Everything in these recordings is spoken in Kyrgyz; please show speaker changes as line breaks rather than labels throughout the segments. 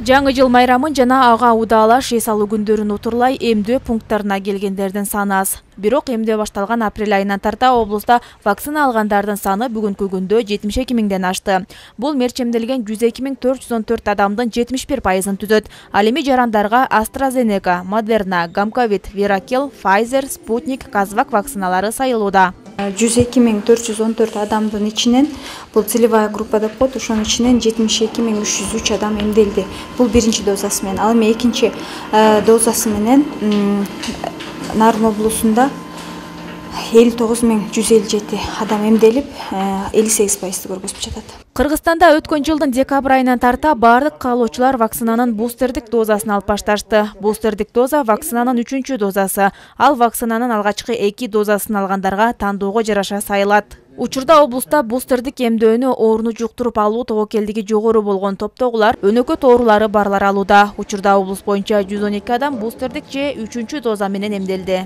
Жаңы жыл майрамын жана ага удалаш эс алуу күндөрүн утурлай эмдөө пункттарына келгендердин саны аз. Бирок эмдөө башталган апрель айынан тарта облуста вакцина алгандардын саны бүгүнкү күндө 72 миңден ашты. Бул мерчемделген 102.414 адамдын 71%-ын түзөт. Ал эми жарандарга AstraZeneca, Moderna, Gamcovid, Viracel, Pfizer, Sputnik, Казвак вакциналары сайылууда.
102.414 адамдын ичинен бул целевая группа деп коет, ошонун ичинен 72.303 адам эмделди. Бул биринчи дозасы менен. Ал эми экинчи дозасы менен Нарын облусунда 59.157 адам эмделип, 58% көргөзүп жатат.
Кыргызстанда өткөн жылдын декабрь айынан тарта бардык каалоочулар вакцинанын бустердик дозасын алып башташты. Бустердик доза вакцинанын 3-чү дозасы. Ал вакцинанын алгачкы 2 дозасын алгандарга тандоого жараша сайылат. Учурда облуста бустердик эмдөөнү ооруну жуктуруп алуу тобокелдиги жогору болгон топтогулар өнөкөт оорулары барлар алууда. Учурда облус боюнча 112 адам бустердик же 3-чү доза менен эмделди.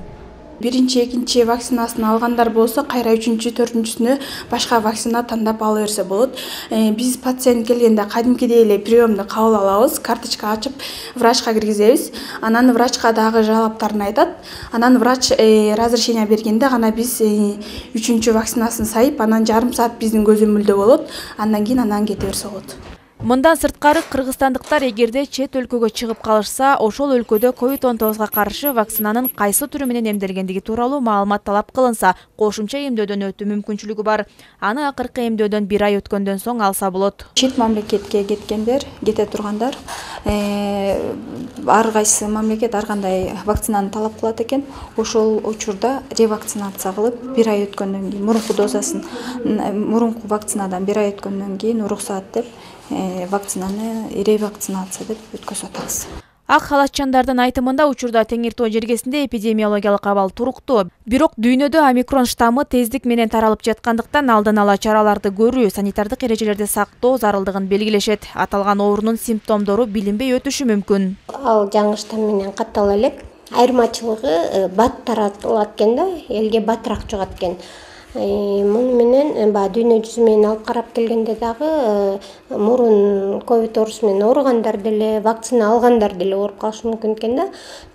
Биринчи, экинчи вакцинасын алгандар болсо, кайра 3-чү, 4-чүсүнө башка вакцина тандап ала берсе болот. Биз пациент келгенде кадимкидей эле приемду кабыл алабыз, карточка ачып, врачка киргизебиз. Анан врачка дагы жалаптарын айтат. Анан врач разрешение бергенде гана биз 3-чү вакцинасын сайып, анан жарым саат биздин көзөмөлдө болот. Андан кийин анан кете берсе болот.
Мындан сырткары кыргызстандыктар эгерде чет өлкөгө чыгып калышса, ошол өлкөдө COVID-19 каршы вакцинанын кайсы түрү менен эмделгендиги тууралуу маалымат талап кылынса, кошумча эмдөөдөн өтүү мүмкүнчүлүгү бар. Аны акыркы эмдөөдөн 1 ай өткөндөн соң алса болот.
Чет мамлекетке кеткендер, кете тургандар, ар кайсы мамлекет ар кандай вакцинаны талап кылат экен. Ошол учурда ревакцинация кылып, 1 ай өткөндөн кийин мурунку дозасын, мурунку вакцинадан 1 ай өткөндөн кийин уруксаат деп вакцинаны ревакцинация деп өткөзүп атабыз.
Ак халатчандардын айтымында учурда Теңир Тоо жергесинде эпидемиологиялык абал туруктуу. Бирок дүйнөдө омикрон штаммы тездик менен таралып жаткандыктан алдын ала чараларды көрүү, санитардык эрежелерди сактоо зарылдыгын белгилешет. Аталган оорунун симптомдору билинбей өтүшү мүмкүн.
Ал жаңы штамм менен каттала элек. Айырмачылыгы бат таратылат экен да, элге батыраак жугат экен. Муну менен дүйнө жүзү менен алып карап келгенде дагы мурун ковид оорусу менен ооругандар деле, вакцина алгандар деле ооруп калышы мүмкүн экен да.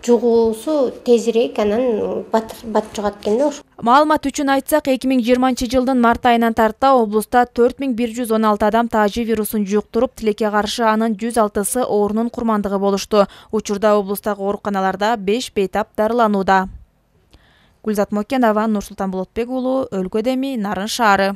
Жугуусу тезирээк, анан бат жугат экен да.
Маалымат үчүн айтсак, 2020 жылдын март айынан тарта облуста 4116 адам таажи вирусун жуктуруп, тилекке каршы анын 106сы оорунун курмандыгы болушту. Учурда облустагы ооруканаларда 5 бейтап дарыланууда. Гүлзат Мокенова, Нурсултан Болотбек уулу, Өлкө Деми, Нарын шаары.